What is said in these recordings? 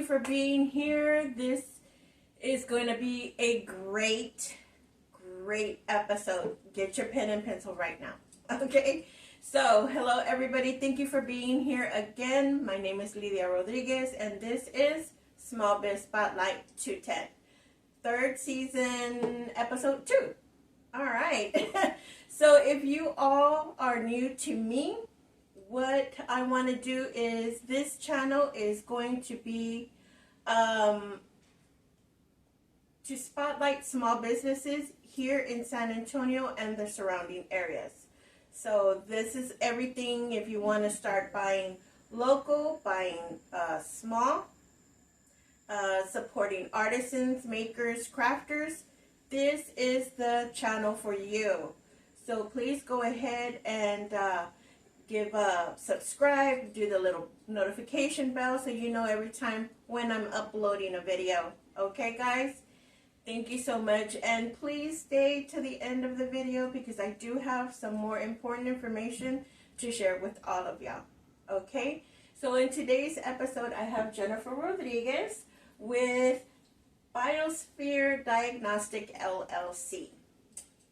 you for being here. This is going to be a great episode. Get your pen and pencil right now. Okay? So, hello everybody. Thank you for being here again. My name is Lidia Rodriguez, and this is Small Biz Spotlight 210. Third season, episode 2. All right. So, if you all are new to me, what I want to do is this channel is going to be to spotlight small businesses here in San Antonio and the surrounding areas. So this is everything if you want to start buying local, buying small, supporting artisans, makers, crafters. This is the channel for you. So please go ahead and give a subscribe, do the little notification bell so you know every time when I'm uploading a video. Okay, guys? Thank you so much. And please stay to the end of the video because I do have some more important information to share with all of y'all. Okay? So in today's episode, I have Jennifer Rodriguez with Biosphere Diagnostics LLC.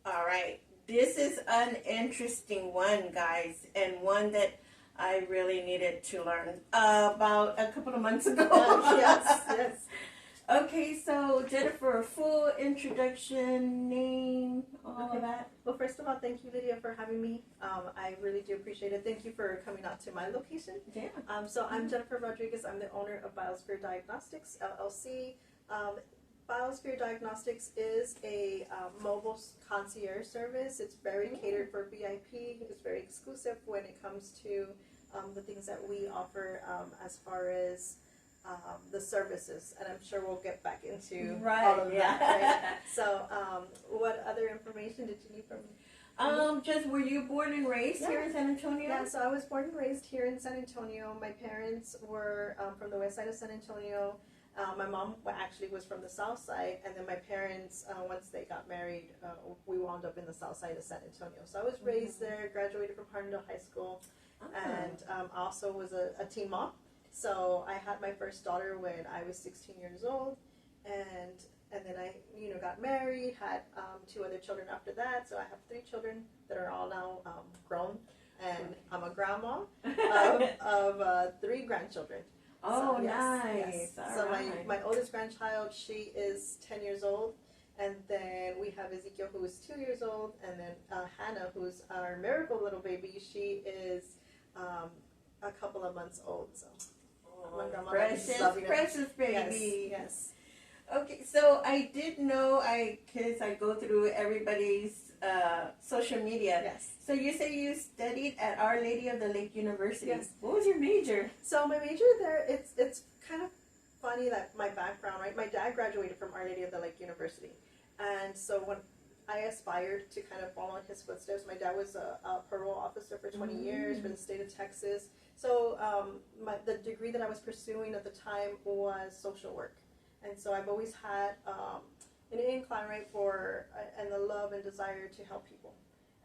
All right. This is an interesting one, guys, and one that I really needed to learn about a couple of months ago. Yes. Okay, so Jennifer, full introduction, name, all of that. Well, first of all, thank you, Lydia, for having me. I really do appreciate it. Thank you for coming out to my location. Yeah. So I'm Jennifer Rodriguez. I'm the owner of Biosphere Diagnostics LLC. Biosphere Diagnostics is a mobile concierge service. It's very catered for VIP. It's very exclusive when it comes to the things that we offer as far as the services. And I'm sure we'll get back into all of that. Right? So what other information did you need from me? Just were you born and raised here in San Antonio? Yeah, so I was born and raised here in San Antonio. My parents were from the west side of San Antonio. My mom actually was from the south side, and then my parents, once they got married, we wound up in the south side of San Antonio. So I was raised there, graduated from Harlandale High School, and also was a teen mom. So I had my first daughter when I was 16 years old, and then I got married, had 2 other children after that. So I have 3 children that are all now grown, and I'm a grandma of 3 grandchildren. Oh, so, nice. Yes. So my oldest grandchild, she is 10 years old. And then we have Ezekiel, who is 2 years old. And then Hannah, who's our miracle little baby, she is a couple of months old. So my grandma precious baby. Yes. Okay, so I did know, because I go through everybody's social media. Yes. So you say you studied at Our Lady of the Lake University. Yes. What was your major? So my major there, it's kind of funny that my background, right? My dad graduated from Our Lady of the Lake University. And so when I aspired to kind of follow in his footsteps, my dad was a parole officer for 20 years for the state of Texas. So the degree that I was pursuing at the time was social work. And so I've always had an incline, right, for and the love and desire to help people.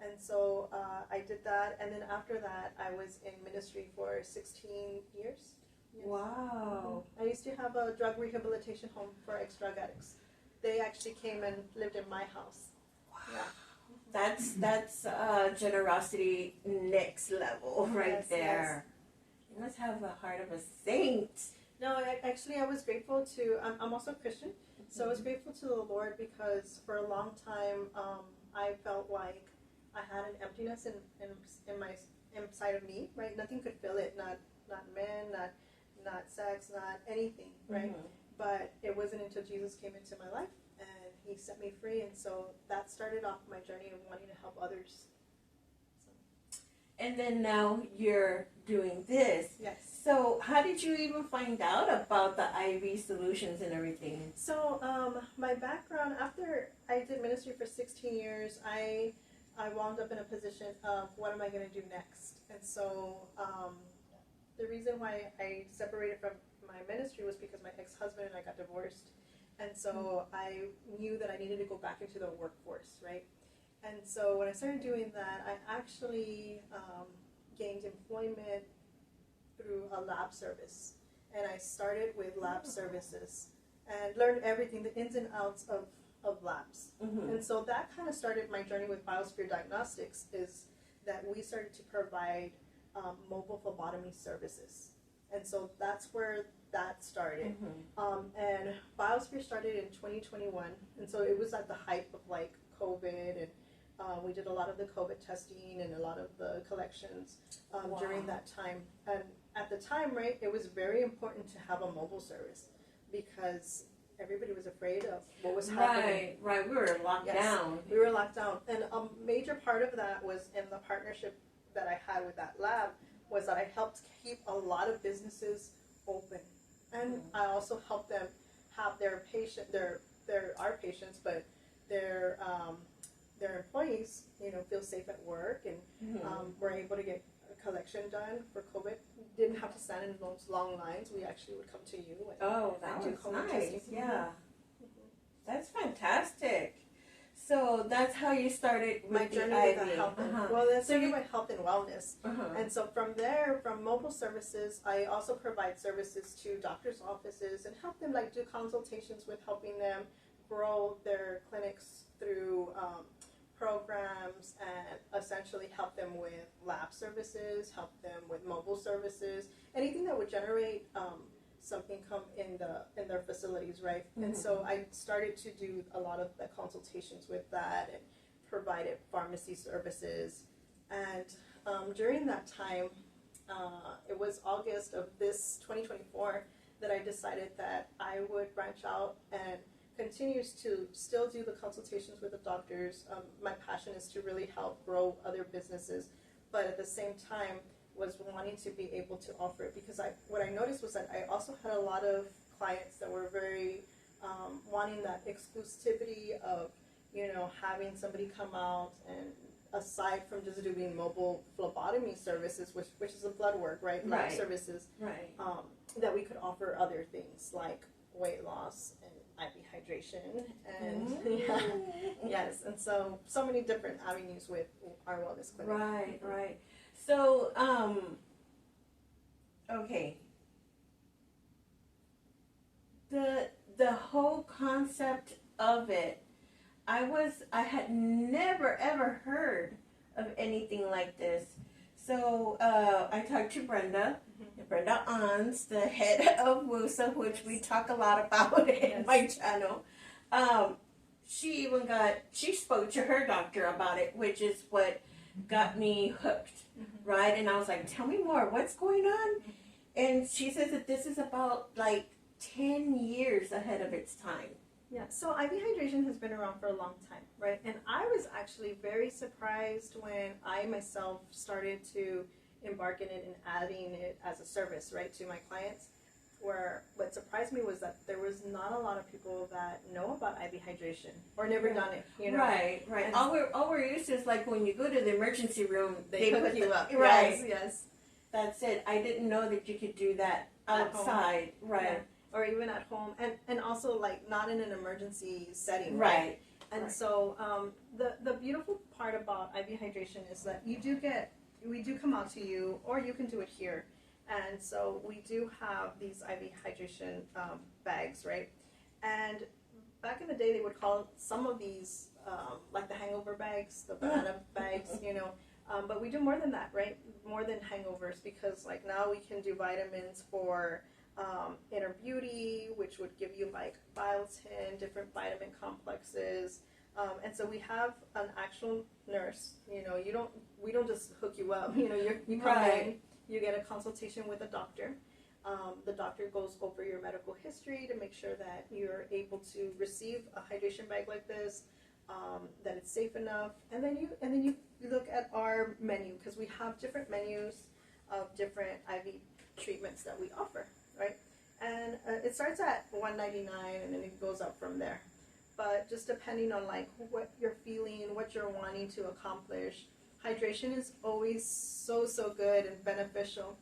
And so I did that, and then after that, I was in ministry for 16 years. Yes. Wow. I used to have a drug rehabilitation home for ex-drug addicts. They actually came and lived in my house. Wow. Yeah. That's generosity next level right there. Yes. You must have the heart of a saint. No, actually, I was grateful to, I'm also a Christian, so I was grateful to the Lord because for a long time, I felt like I had an emptiness inside of me, right? Nothing could fill it, not men, not sex, not anything, right? But it wasn't until Jesus came into my life and he set me free, and so that started off my journey of wanting to help others. And then now you're doing this. Yes. So how did you even find out about the IV solutions and everything? So my background, after I did ministry for 16 years, I wound up in a position of what am I going to do next? And so the reason why I separated from my ministry was because my ex-husband and I got divorced. And so I knew that I needed to go back into the workforce, right? And so when I started doing that, I actually gained employment through a lab service. and I started with lab services and learned everything, the ins and outs of labs. And so that kind of started my journey with Biosphere Diagnostics, is that we started to provide mobile phlebotomy services. And so that's where that started. And Biosphere started in 2021, and so it was at the height of like COVID, and we did a lot of the COVID testing and a lot of the collections during that time. And at the time, right, it was very important to have a mobile service because everybody was afraid of what was happening. Right, we were locked down. We were locked down. And a major part of that was in the partnership that I had with that lab, was that I helped keep a lot of businesses open. And I also helped them have their our patients, but their employees, feel safe at work, and were able to get a collection done for COVID. Didn't have to stand in those long lines. We actually would come to you. And that was nice. Testing. Yeah, that's fantastic. So that's how you started with my journey with the health. Well, that's so my health and wellness. And so from there, from mobile services, I also provide services to doctors' offices and help them do consultations with helping them grow their clinics through programs, and essentially help them with lab services, help them with mobile services, anything that would generate some income in their facilities, right? And so I started to do a lot of the consultations with that, and provided pharmacy services. And during that time, it was August of this 2024 that I decided that I would branch out and continues to still do the consultations with the doctors. My passion is to really help grow other businesses, but at the same time was wanting to be able to offer it, because what I noticed was that I also had a lot of clients that were very wanting that exclusivity of having somebody come out, and aside from just doing mobile phlebotomy services, which is a blood work, right? Lab services, that we could offer other things like weight loss and IV hydration, and yes, and so many different avenues with our wellness clinic. Right. So, okay. The whole concept of it, I had never ever heard of anything like this. So I talked to Brenda Ons, the head of WUSA, which we talk a lot about in my channel. She spoke to her doctor about it, which is what got me hooked, right? And I was like, tell me more, what's going on? And she says that this is about 10 years ahead of its time. Yeah, so IV hydration has been around for a long time, right? And I was actually very surprised when I myself started to embark in it and adding it as a service, right, to my clients. Where what surprised me was that there was not a lot of people that know about IV hydration or never done it, Right. And all we're used to is when you go to the emergency room, they hook you up. Right. Yes. That's it. I didn't know that you could do that outside. Right. Yeah. Or even at home, and also not in an emergency setting. Right. And so the beautiful part about IV hydration is that we do come out to you, or you can do it here. And so we do have these IV hydration bags, right? And back in the day, they would call some of these the hangover bags, the banana bags, but we do more than that, right? More than hangovers, because now we can do vitamins for inner beauty, which would give you biotin, different vitamin complexes. And so we have an actual nurse, we don't just hook you up, you come in. You get a consultation with a doctor. The doctor goes over your medical history to make sure that you're able to receive a hydration bag like this, that it's safe enough. And then you look at our menu, because we have different menus of different IV treatments that we offer, right? And it starts at $199, and then it goes up from there. But just depending on what you're feeling, what you're wanting to accomplish. Hydration is always so good and beneficial.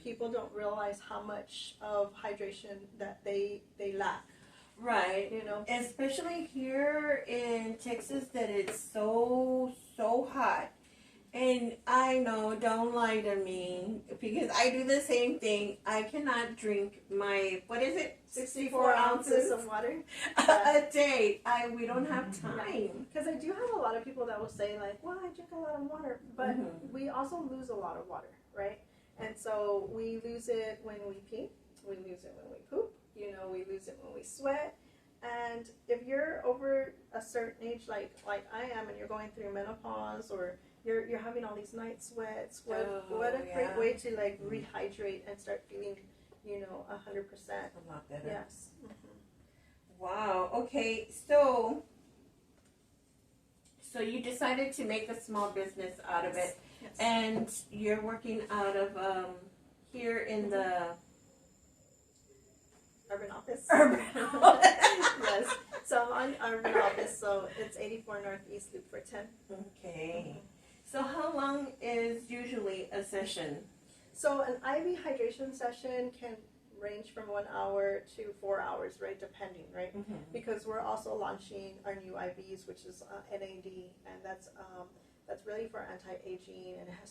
People don't realize how much of hydration that they lack. Right. Especially here in Texas, that it's so hot. And I know, don't lie to me, because I do the same thing. I cannot drink my, what is it? 64 ounces of water a day. We don't have time. Because I do have a lot of people that will say like, well, I drink a lot of water, but we also lose a lot of water, right? And so we lose it when we pee, we lose it when we poop, you know, we lose it when we sweat. And if you're over a certain age, like I am, and you're going through menopause, or you're having all these night sweats, what a great way to like rehydrate and start feeling, you know, 100%. A lot better. Yes. Wow. Okay. So you decided to make a small business out of it, Yes. and you're working out of here in the Urban office. Yes. So I'm on urban office, so it's 84 Northeast Loop for 10. Okay. So how long is usually a session? So an IV hydration session can range from 1 hour to 4 hours, right? Depending, right? Because we're also launching our new IVs, which is NAD, and that's really for anti-aging, and it has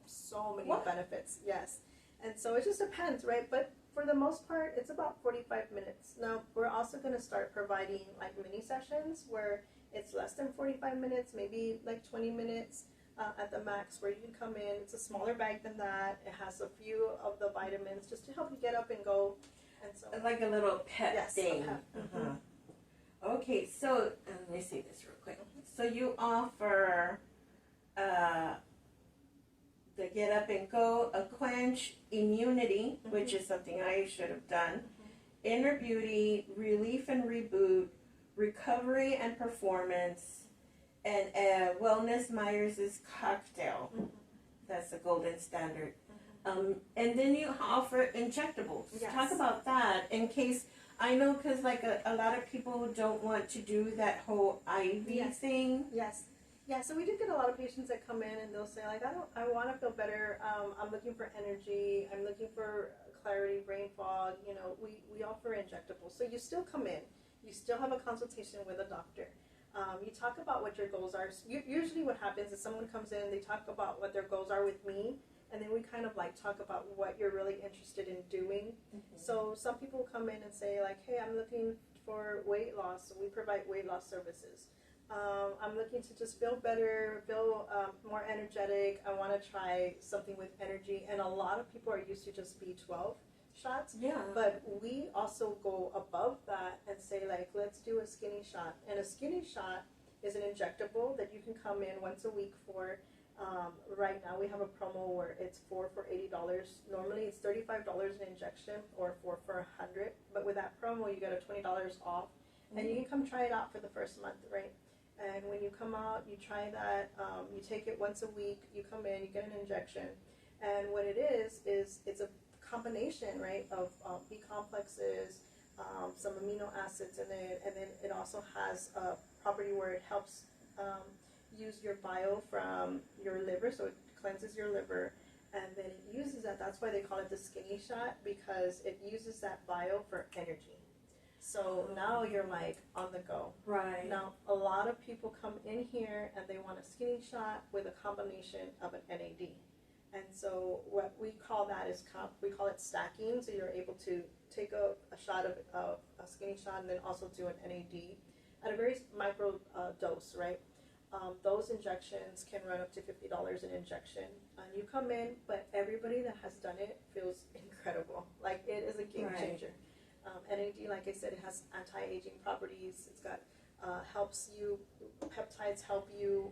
so many benefits. Yes, and so it just depends, right? But for the most part, it's about 45 minutes. Now we're also going to start providing like mini sessions where it's less than 45 minutes, maybe like 20 minutes. At the max, where you can come in. It's a smaller bag than that. It has a few of the vitamins just to help you get up and go. And so, like a little pet thing. A pet. Okay, so let me see this real quick. So you offer the get up and go, a quench, immunity, which is something I should have done, inner beauty, relief and reboot, recovery and performance, and Wellness Myers' cocktail. That's the golden standard. And then you offer injectables. Yes. Talk about that in case, I know, because like a lot of people don't want to do that whole IV thing. Yes. Yeah, so we do get a lot of patients that come in and they'll say like, I want to feel better. I'm looking for energy. I'm looking for clarity, brain fog. You know, we offer injectables. So you still come in. You still have a consultation with a doctor. You talk about what your goals are. Usually what happens is someone comes in, they talk about what their goals are with me, and then we kind of like talk about what you're really interested in doing. So some people come in and say like, hey, I'm looking for weight loss. So we provide weight loss services. I'm looking to just feel better, feel more energetic. I want to try something with energy. And a lot of people are used to just B12 shots. Yeah. But we also go above that and say like, let's do a skinny shot. And a skinny shot is an injectable that you can come in once a week for. Right now we have a promo where it's 4 for $80. Normally it's $35 an injection, or 4 for $100. But with that promo you get a $20 off, and you can come try it out for the first month, right? And when you come out, you try that. You take it once a week. You come in, you get an injection, and what it is it's a combination, right, of B complexes, some amino acids in it, and then it also has a property where it helps use your bile from your liver, so it cleanses your liver, and then it uses that. That's why they call it the skinny shot, because it uses that bile for energy. So now you're like on the go. Right. Now a lot of people come in here and they want a skinny shot with a combination of an NAD. And so what we call that is we call it stacking. So you're able to take a shot of a skinny shot and then also do an NAD at a very micro dose, right? Those injections can run up to $50 an injection. And you come in, but everybody that has done it feels incredible. Like it is a game changer. NAD, like I said, it has anti-aging properties. It's got helps you, peptides help you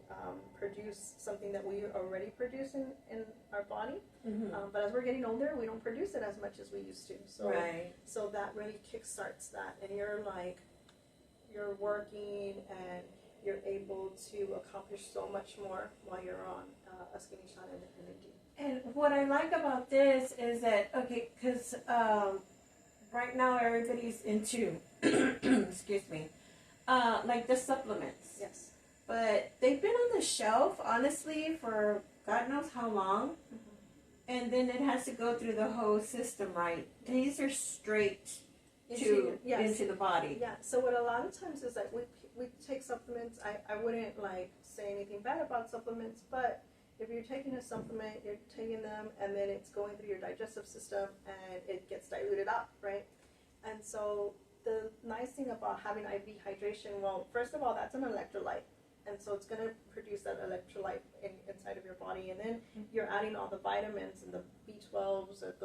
produce something that we already produce in our body. But as we're getting older, we don't produce it as much as we used to. So, so that really kickstarts that, and you're working and you're able to accomplish so much more while you're on a skinny shot and NAD. And what I like about this is that, okay, because right now everybody's into, excuse me, like the supplements. Yes. But they've been on the shelf, honestly, for God knows how long. And then it has to go through the whole system, right? These are straight into the body. Yeah. So what a lot of times is that we take supplements. I wouldn't like say anything bad about supplements, but if you're taking a supplement, you're taking them, and then it's going through your digestive system, and it gets diluted out, right? And so the nice thing about having IV hydration, well, first of all, that's an electrolyte. And so it's going to produce that electrolyte inside of your body. And then you're adding all the vitamins and the B12s or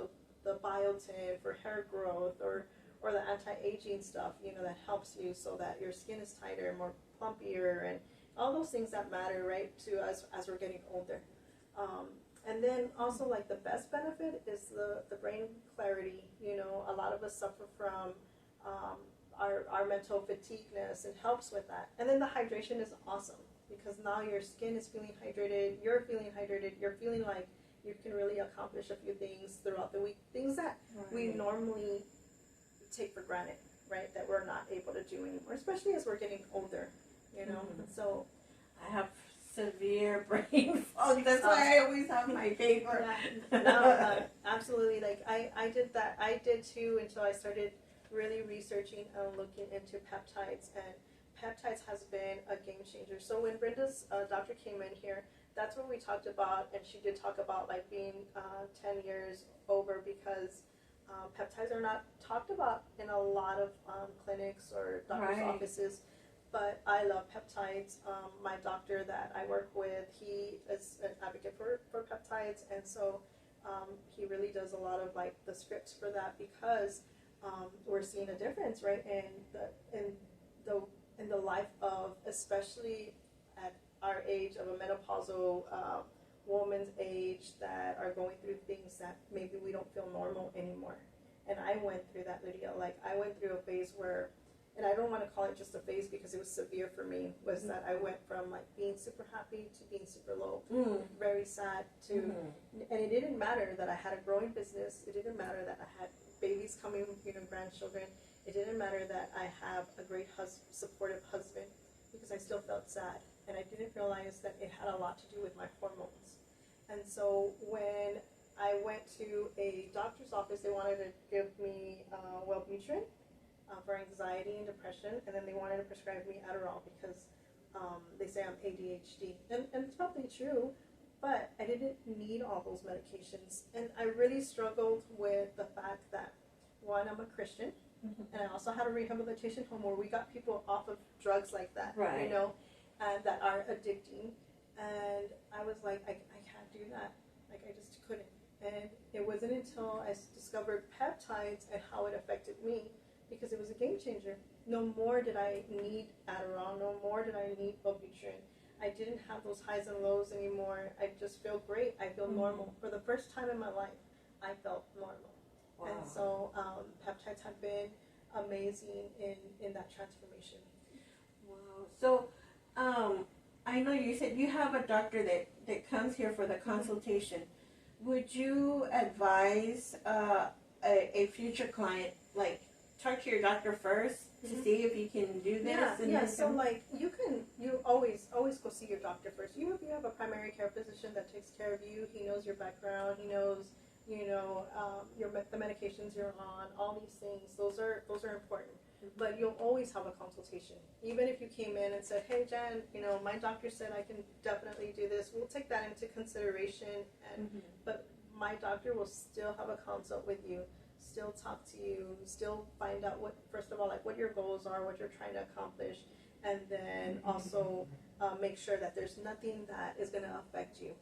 the biotin for hair growth or the anti-aging stuff, that helps you so that your skin is tighter, more plumpier, and all those things that matter, right, to us as we're getting older. And then also, like, the best benefit is the brain clarity. A lot of us suffer from our mental fatigueness. It helps with that. And then the hydration is awesome because now your skin is feeling hydrated, you're feeling hydrated, you're feeling like you can really accomplish a few things throughout the week, things that we normally take for granted, right, that we're not able to do anymore, especially as we're getting older, So I have severe brain fog. That's why I always have my paper. Yeah. No, absolutely. Like I did that. I did too until I started really researching and looking into peptides, and peptides has been a game changer. So when Brenda's doctor came in here, that's what we talked about, and she did talk about like being 10 years over because peptides are not talked about in a lot of clinics or doctor's offices. But I love peptides. My doctor that I work with, he is an advocate for peptides, and so he really does a lot of like the scripts for that because we're seeing a difference, right, in the life of, especially at our age of a menopausal woman's age that are going through things that maybe we don't feel normal anymore. And I went through that, Lydia. Like I went through a phase where, and I don't want to call it just a phase because it was severe for me, was that I went from like being super happy to being super low, very sad to, and it didn't matter that I had a growing business. It didn't matter that I had babies coming, grandchildren. It didn't matter that I have a great supportive husband, because I still felt sad. And I didn't realize that it had a lot to do with my hormones. And so when I went to a doctor's office, they wanted to give me Wellbutrin for anxiety and depression, and then they wanted to prescribe me Adderall because they say I'm ADHD. And it's probably true, but I didn't need all those medications. And I really struggled with the fact that, one, I'm a Christian, and I also had a rehabilitation home where we got people off of drugs like that, and that are addicting. And I was like, I can't do that. Like, I just couldn't. And it wasn't until I discovered peptides and how it affected me, because it was a game changer. No more did I need Adderall. No more did I need Wellbutrin. I didn't have those highs and lows anymore. I just feel great. I feel normal. For the first time in my life, I felt normal. Wow. And so peptides have been amazing in that transformation. Wow. So I know you said you have a doctor that comes here for the consultation. Would you advise a future client, like, talk to your doctor first to see if you can do this? Yeah. So like you always go see your doctor first. Even if you have a primary care physician that takes care of you, he knows your background, he knows the medications you're on, all these things. Those are important. But you'll always have a consultation. Even if you came in and said, "Hey Jen, my doctor said I can definitely do this," we'll take that into consideration. And but my doctor will still have a consult with you, still talk to you, still find out first of all, like what your goals are, what you're trying to accomplish, and then also make sure that there's nothing that is going to affect you,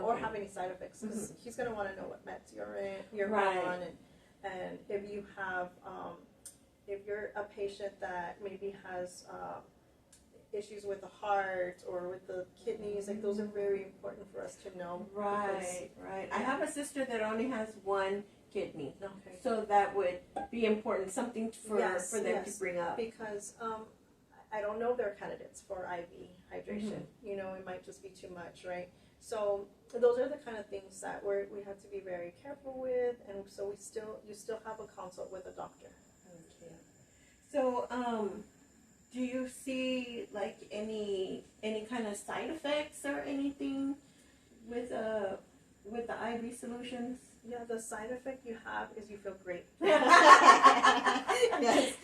or have any side effects, because he's going to want to know what meds you're on, and if you have, if you're a patient that maybe has issues with the heart or with the kidneys, like those are very important for us to know. Right. I have a sister that only has one kidney, so that would be important, something for them to bring up. Because I don't know if they're candidates for IV hydration. It might just be too much, right? So those are the kind of things that we have to be very careful with, and so you still have a consult with a doctor. Okay. So do you see like any kind of side effects or anything with the IV solutions? Yeah, the side effect you have is you feel great. Yes,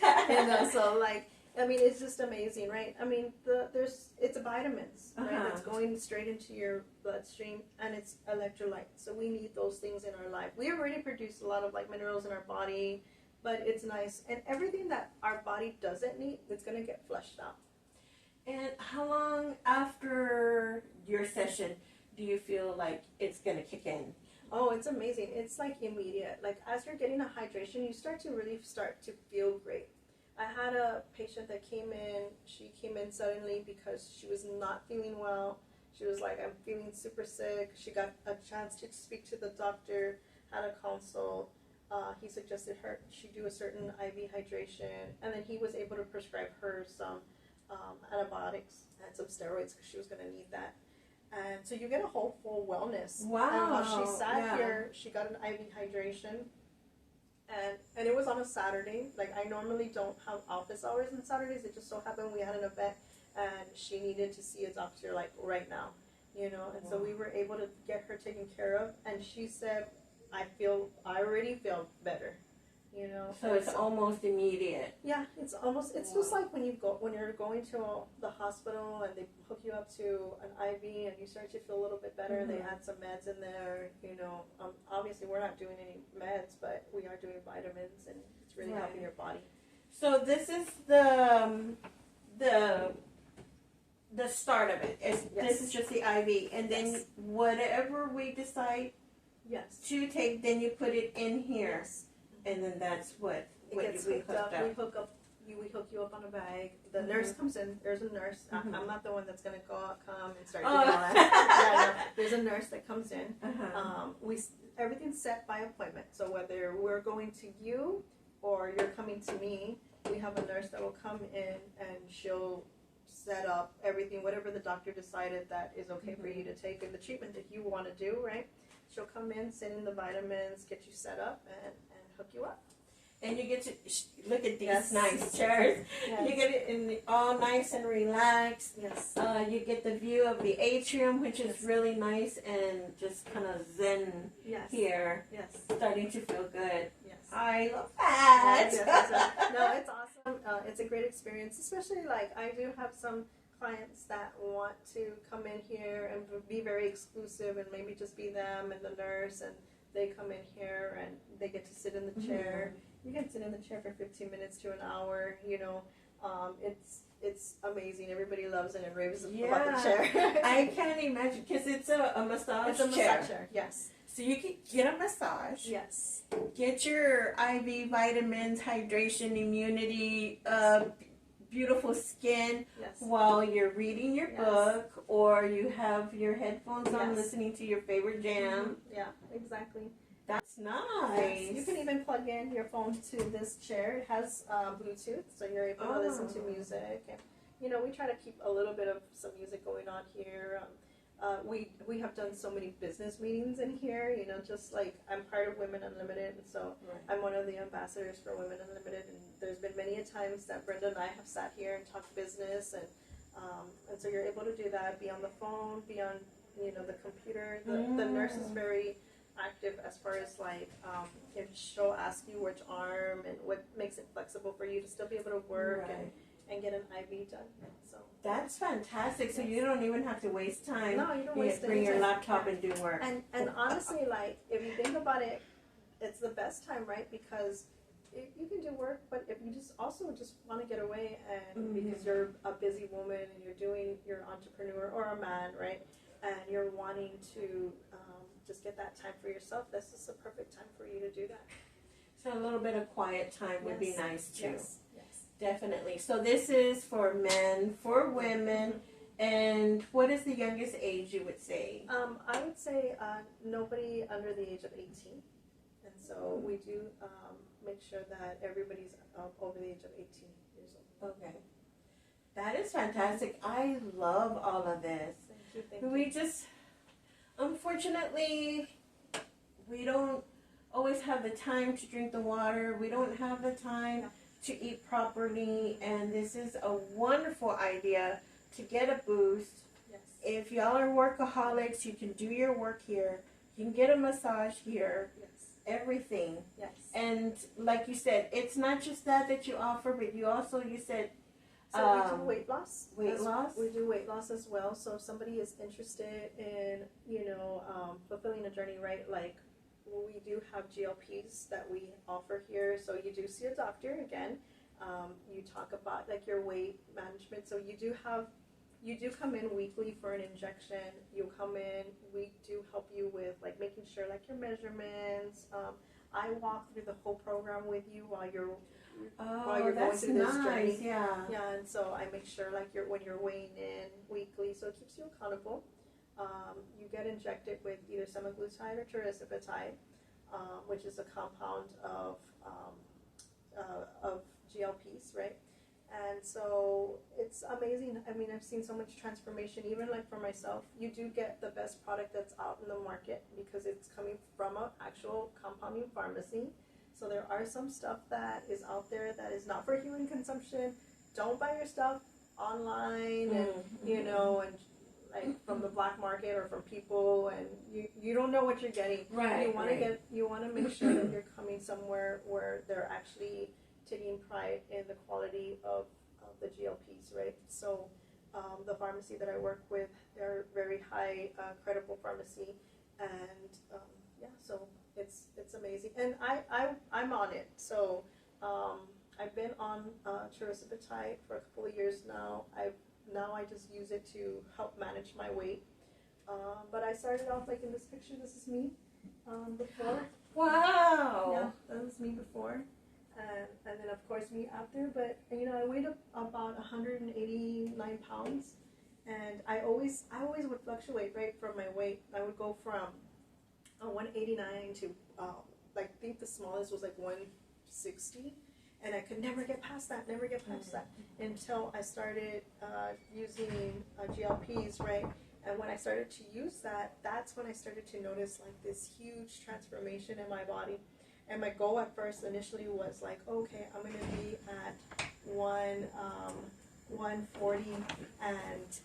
so like, I mean, it's just amazing, right? I mean, it's vitamins, right? That's going straight into your bloodstream, and it's electrolytes. So we need those things in our life. We already produce a lot of like minerals in our body, but it's nice, and everything that our body doesn't need, it's gonna get flushed out. And how long after your session do you feel like it's gonna kick in? Oh, it's amazing. It's like immediate. Like as you're getting a hydration, you start to feel great. I had a patient that came in. She came in suddenly because she was not feeling well. She was like, I'm feeling super sick. She got a chance to speak to the doctor, had a consult. He suggested she do a certain IV hydration, and then he was able to prescribe her some antibiotics and some steroids because she was going to need that. And so you get a whole full wellness. Wow. And while she sat here, she got an IV hydration. And it was on a Saturday. Like, I normally don't have office hours on Saturdays. It just so happened we had an event and she needed to see a doctor like right now, And so we were able to get her taken care of. And she said, I already feel better. So it's almost immediate. Yeah, it's just like when you're going to the hospital and they hook you up to an IV and you start to feel a little bit better. They add some meds in there. Obviously we're not doing any meds, but we are doing vitamins, and it's really helping your body. So this is the start of it. This is just the IV, and then whatever we decide to take, then you put it in here. Yes. And then that's what it gets hooked up. We hook you up on a bag. The nurse comes in. There's a nurse. I'm not the one that's gonna come and start doing all that. No. There's a nurse that comes in. Everything's set by appointment. So whether we're going to you or you're coming to me, we have a nurse that will come in and she'll set up everything, whatever the doctor decided that is okay for you to take, and the treatment that you want to do. Right? She'll come in, send in the vitamins, get you set up, and hook you up. And you get to look at these nice chairs. Yes. You get it all nice and relaxed. Yes. You get the view of the atrium, which is really nice and just kind of zen here. Yes. Starting to feel good. Yes. I love that. Yes. No, it's awesome. It's a great experience, especially like I do have some clients that want to come in here and be very exclusive and maybe just be them and the nurse, and they come in here and they get to sit in the chair. You can sit in the chair for 15 minutes to an hour. It's amazing. Everybody loves it and raves about the chair. I can't imagine, because it's a massage chair. It's a massage chair. Yes. So you can get a massage. Yes. Get your IV vitamins, hydration, immunity, beautiful skin while you're reading your book, or you have your headphones on listening to your favorite jam. Yeah, exactly. That's nice. Yes. You can even plug in your phone to this chair. It has Bluetooth, so you're able to listen to music. And we try to keep a little bit of some music going on here. We have done so many business meetings in here. Just like I'm part of Women Unlimited, and so I'm one of the ambassadors for Women Unlimited. And there's been many a times that Brenda and I have sat here and talked business, and so you're able to do that. Be on the phone, be on the computer. The nurse is very active as far as like if she'll ask you which arm and what makes it flexible for you to still be able to work and get an IV done. So that's fantastic. So you don't even have to waste time. No, you don't waste bring your laptop and do work. And honestly, like if you think about it, it's the best time, right? Because you can do work, but if you just want to get away, and because you're a busy woman and you're an entrepreneur or a man, right? And you're wanting to just get that time for yourself, this is the perfect time for you to do that. So a little bit of quiet time would be nice too. Yes. Definitely. So this is for men, for women, and what is the youngest age you would say? I would say nobody under the age of 18. And so we do make sure that everybody's over the age of 18 years old. Okay. That is fantastic. I love all of this. Thank you. We just, unfortunately, we don't always have the time to drink the water. We don't have the time to eat properly. And this is a wonderful idea to get a boost. Yes. If y'all are workaholics, you can do your work here. You can get a massage here, Yes. everything. Yes. And like you said, it's not just that you offer, but you also, you said, So we do weight loss. Weight loss? We do weight loss as well. So if somebody is interested in, fulfilling a journey, right? Like we do have GLPs that we offer here. So you do see a doctor again. You talk about like your weight management. So you do come in weekly for an injection. You come in, we do help you with like making sure like your measurements. I walk through the whole program with you while you're going through this journey. Yeah. Yeah, and so I make sure like when you're weighing in weekly, so it keeps you accountable. You get injected with either semaglutide or tirzepatide, which is a compound of GLPs, right? And so it's amazing. I mean, I've seen so much transformation, even like for myself. You do get the best product that's out in the market because it's coming from an actual compounding pharmacy. So there are some stuff that is out there that is not for human consumption. Don't buy your stuff online and and like from the black market or from people, and you don't know what you're getting. Right. You want to make sure that you're coming somewhere where they're actually taking pride in the quality of the GLPs, right? So the pharmacy that I work with, they're very high credible pharmacy, and so it's amazing, and I'm on it. So I've been on tirzepatide for a couple of years now. I just use it to help manage my weight. But I started off like in this picture. This is me before. Wow. Yeah, that was me before. And then of course me after, but I weighed up about 189 pounds, and I always would fluctuate right from my weight. I would go from 189 to I think the smallest was like 160, and I could never get past that, until I started using GLPs, right? And when I started to use that, that's when I started to notice like this huge transformation in my body. And my goal at first initially was like, okay, I'm going to be at 140, and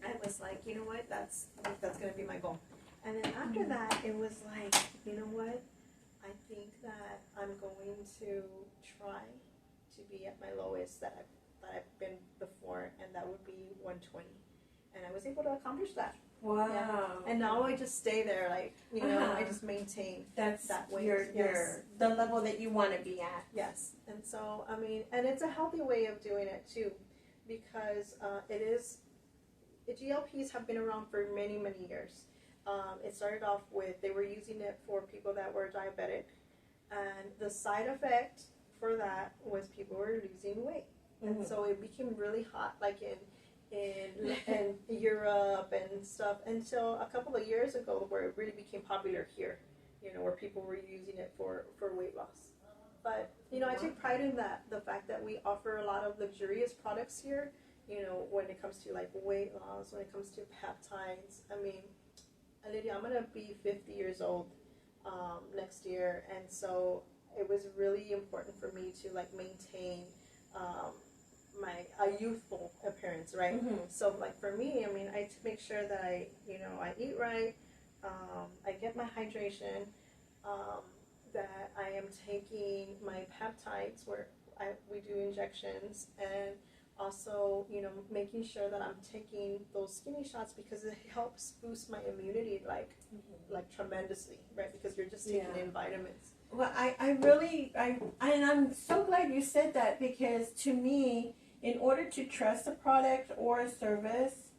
I was like, you know what, that's going to be my goal. And then after that, it was like, you know what, I think that I'm going to try to be at my lowest that I've been before, and that would be 120. And I was able to accomplish that. Wow. Yeah. And now I just stay there, like, I just maintain that weight. Your the level that you want to be at. Yes. And so, I mean, and it's a healthy way of doing it too, because the GLPs have been around for many, many years. It started off with, they were using it for people that were diabetic, and the side effect for that was people were losing weight. And so it became really hot, like in Europe and stuff, until a couple of years ago, where it really became popular here, where people were using it for weight loss. But I take pride in the fact that we offer a lot of luxurious products here, when it comes to like weight loss, when it comes to peptides. I mean, Lydia, I'm gonna be 50 years old next year, and so it was really important for me to like maintain a youthful appearance, right? So like for me, I mean, I make sure that I eat right, I get my hydration, that I am taking my peptides where we do injections, and also making sure that I'm taking those skinny shots, because it helps boost my immunity like tremendously, right? Because you're just taking in vitamins. Well, and I'm so glad you said that, because to me, in order to trust a product or a service,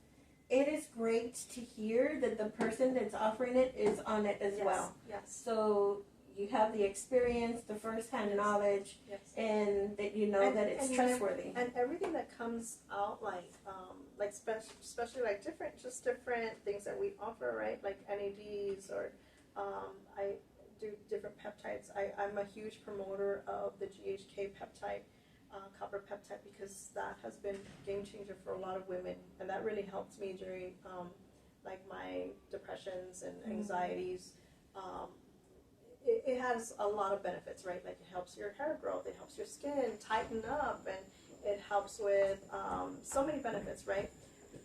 it is great to hear that the person that's offering it is on it as well. Yes. So you have the experience, the first-hand knowledge, and that that it's trustworthy. And everything that comes out, especially like different things that we offer, right? Like NADs, or I do different peptides. I'm a huge promoter of the GHK peptide, copper peptide, because that has been a game changer for a lot of women, and that really helped me during like my depressions and anxieties. It has a lot of benefits, right? Like it helps your hair growth, it helps your skin tighten up, and it helps with so many benefits, right?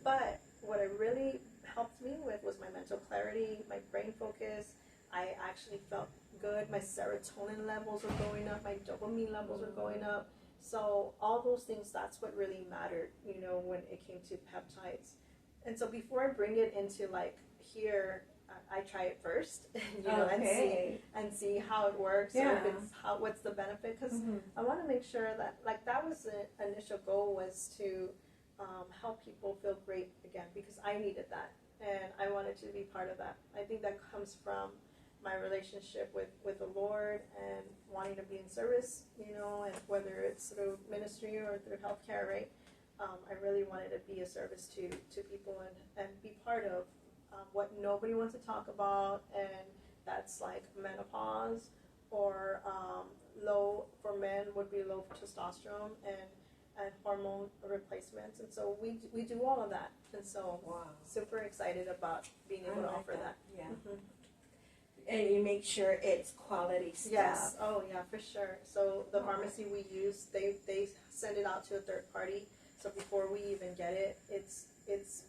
But what I really helped me with was my mental clarity, my brain focus. I actually felt good. My serotonin levels were going up. My dopamine levels were going up. So all those things, that's what really mattered, you know, when it came to peptides. And so before I bring it into like here, I try it first, you know, and see how it works, or if it's what's the benefit, because I want to make sure that, like, that was the initial goal, was to help people feel great again, because I needed that, and I wanted to be part of that. I think that comes from my relationship with the Lord and wanting to be in service, you know, and whether it's through ministry or through healthcare, right? I really wanted to be a service to people and be part of what nobody wants to talk about, and that's like menopause, or low, for men would be low testosterone, and hormone replacements. And so we do all of that, and so super excited about being able to offer that. Yeah. And you make sure it's quality stuff. Yes. Oh yeah, for sure. So the pharmacy we use, they send it out to a third party. So before we even get it, it's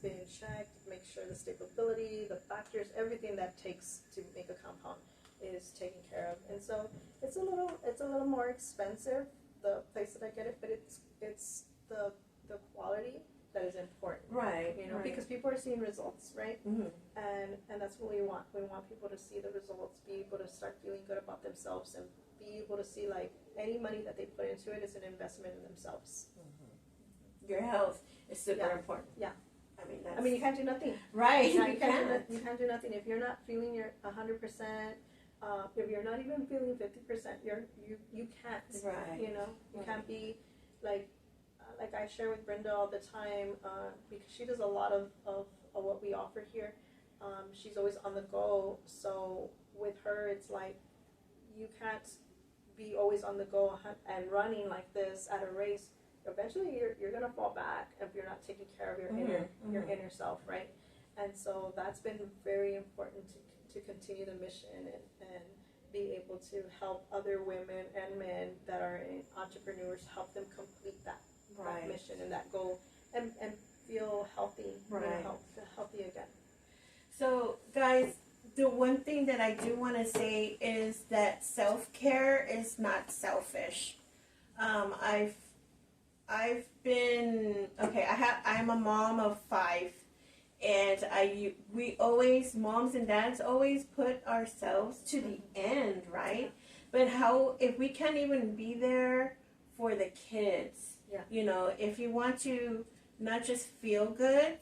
been checked, make sure the stability, the factors, everything that takes to make a compound is taken care of. And so it's a little more expensive, the place that I get it, but it's the quality that is important, right? You know, because people are seeing results, right? And that's what we want. We want people to see the results, be able to start feeling good about themselves, and be able to see, like, any money that they put into it is an investment in themselves. Your health is super important. Yeah. I mean, you can't do nothing. Right. Yeah, you can't do nothing if you're not feeling your 100%. If you're not even feeling 50%, you can't. Right. You know, you can't be like I share with Brenda all the time, because she does a lot of what we offer here. She's always on the go. So with her, it's like you can't be always on the go and running like this at a race. Eventually you're gonna fall back if you're not taking care of your inner self, right? And so that's been very important to continue the mission and be able to help other women and men that are entrepreneurs, help them complete that mission and that goal, and feel healthy, healthy again. So guys, the one thing that I do want to say is that self-care is not selfish. I've been I'm a mom of 5, and we always, moms and dads always put ourselves to the end, right? But if we can't even be there for the kids, you know, if you want to not just feel good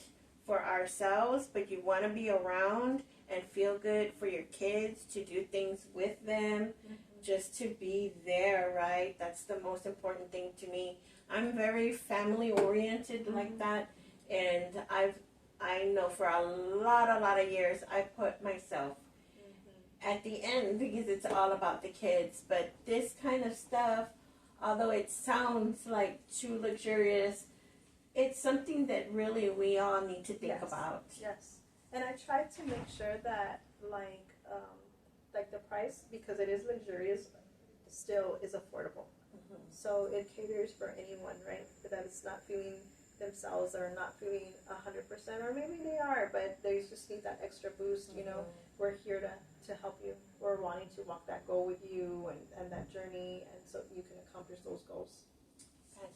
for ourselves, but you want to be around and feel good for your kids, to do things with them, just to be there, right? That's the most important thing to me. I'm very family oriented like that, and I know for a lot of years I put myself at the end because it's all about the kids. But this kind of stuff, although it sounds like too luxurious, it's something that really we all need to think about. Yes, and I try to make sure that like the price, because it is luxurious, still is affordable. So it caters for anyone, right? That it's not feeling themselves, or not feeling 100%, or maybe they are, but they just need that extra boost. You know, we're here to help you. We're wanting to walk that goal with you and that journey, and so you can accomplish those goals.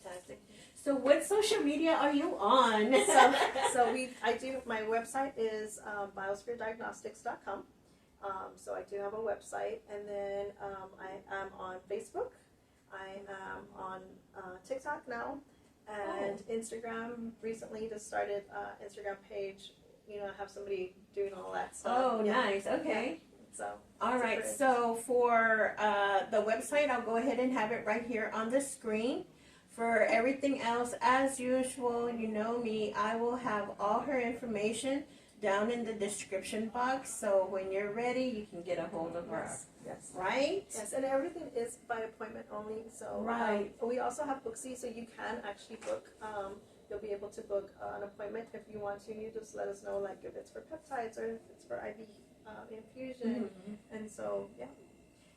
Fantastic. So what social media are you on? My website is BiosphereDiagnostics.com. So I do have a website, and then I am on Facebook. I am on TikTok now, and Instagram. Recently just started Instagram page. You know, I have somebody doing all that stuff. Oh, nice. Okay. Yeah. So. All right. So for the website, I'll go ahead and have it right here on the screen. For everything else, as usual, you know me, I will have all her information down in the description box. So when you're ready, you can get a hold of her. Yes. Right? Yes, and everything is by appointment only. So we also have Booksy, so you can actually book. You'll be able to book an appointment if you want to. You just let us know, like, if it's for peptides or if it's for IV infusion. And so, yeah.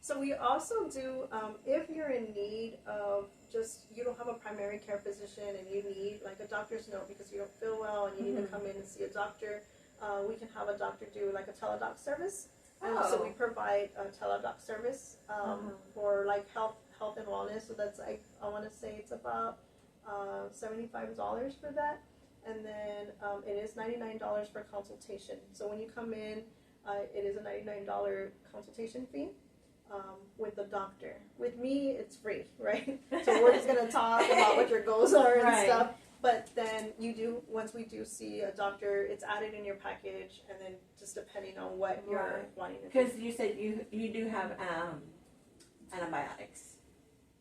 So we also do, if you're in need of you don't have a primary care physician and you need like a doctor's note because you don't feel well and you need to come in and see a doctor, we can have a doctor do like a teledoc service. So we provide a teledoc service for like health and wellness. So that's like, I want to say it's about $75 for that. And then it is $99 for consultation. So when you come in, it is a $99 consultation fee with the doctor. With me, it's free, right? So we're just going to talk about what your goals are and stuff. But then once we do see a doctor, it's added in your package, and then just depending on what you're wanting to do. Because you said you do have antibiotics.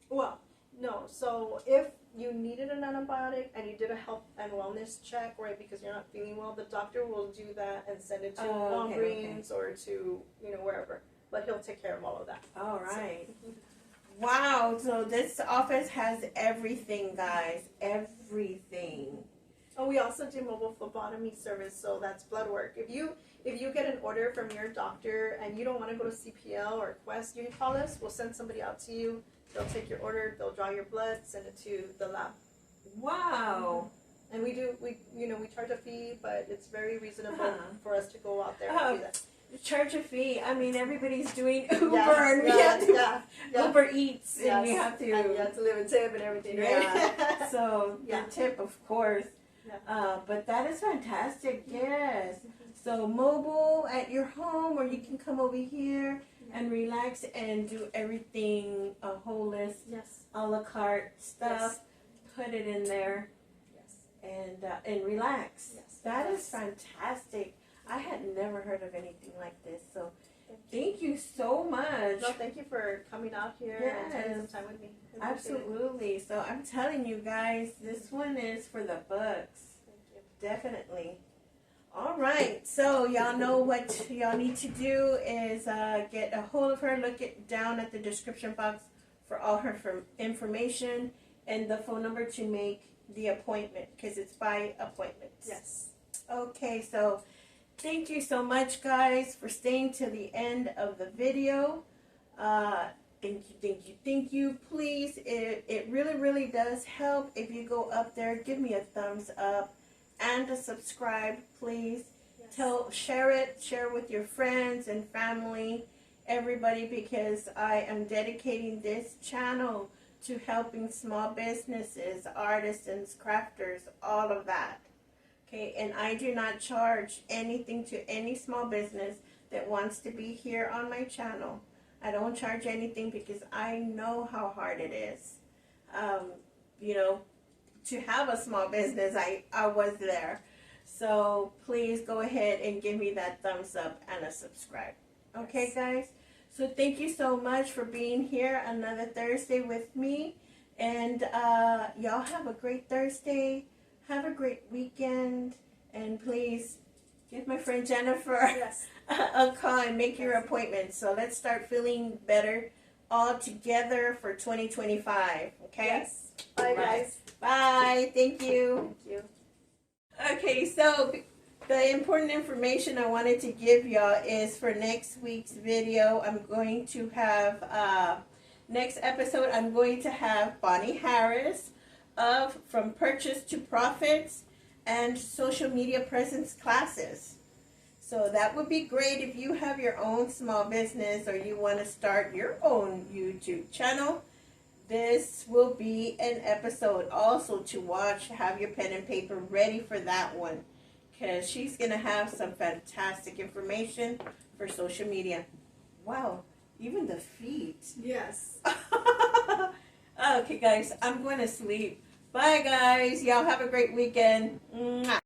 Well, no. So if you needed an antibiotic and you did a health and wellness check, right, because you're not feeling well, the doctor will do that and send it to Walgreens or to, wherever. But he'll take care of all of that. All right. So. Wow. So this office has everything, guys. Everything. Oh, we also do mobile phlebotomy service, so that's blood work. If you get an order from your doctor and you don't want to go to CPL or Quest, you can call us. We'll send somebody out to you. They'll take your order. They'll draw your blood, send it to the lab. Wow. And we charge a fee, but it's very reasonable for us to go out there and do that. Charge a fee. I mean, everybody's doing Uber and we have to Uber Eats and we have to. And you have to live in tip and everything, right? Yeah. So the tip, of course. Yeah. But that is fantastic. Yes. So mobile at your home, or you can come over here and relax and do everything, a whole list, a la carte stuff. Put it in there. And relax. That is fantastic. I had never heard of anything like this, so thank you so much. No, thank you for coming out here and spending some time with me. Absolutely. So I'm telling you guys, this one is for the books. Thank you. Definitely. All right. So y'all know what y'all need to do is get a hold of her. Look down at the description box for all her information and the phone number to make the appointment, because it's by appointment. Yes. Okay, so thank you so much, guys, for staying to the end of the video. Thank you. Please, it really, really does help if you go up there. Give me a thumbs up and a subscribe, please. Yes. Share with your friends and family, everybody, because I am dedicating this channel to helping small businesses, artisans, crafters, all of that. Okay, and I do not charge anything to any small business that wants to be here on my channel. I don't charge anything because I know how hard it is. To have a small business, I was there. So please go ahead and give me that thumbs up and a subscribe. Okay, guys? So thank you so much for being here another Thursday with me. And y'all have a great Thursday. Have a great weekend. And please give my friend Jennifer a call and make your appointment. So let's start feeling better all together for 2025. Okay? Yes. Bye, guys. Bye. Thank you. Thank you. Okay, so the important information I wanted to give y'all is for next week's video, I'm going to have, next episode, I'm going to have Bonnie Harris of From Purchase to Profits and Social Media Presence classes. So that would be great if you have your own small business or you want to start your own YouTube channel. This will be an episode also to watch. Have your pen and paper ready for that one, because she's going to have some fantastic information for social media. Wow, even the feet. Yes. Okay, guys, I'm going to sleep. Bye, guys. Y'all have a great weekend. Mwah.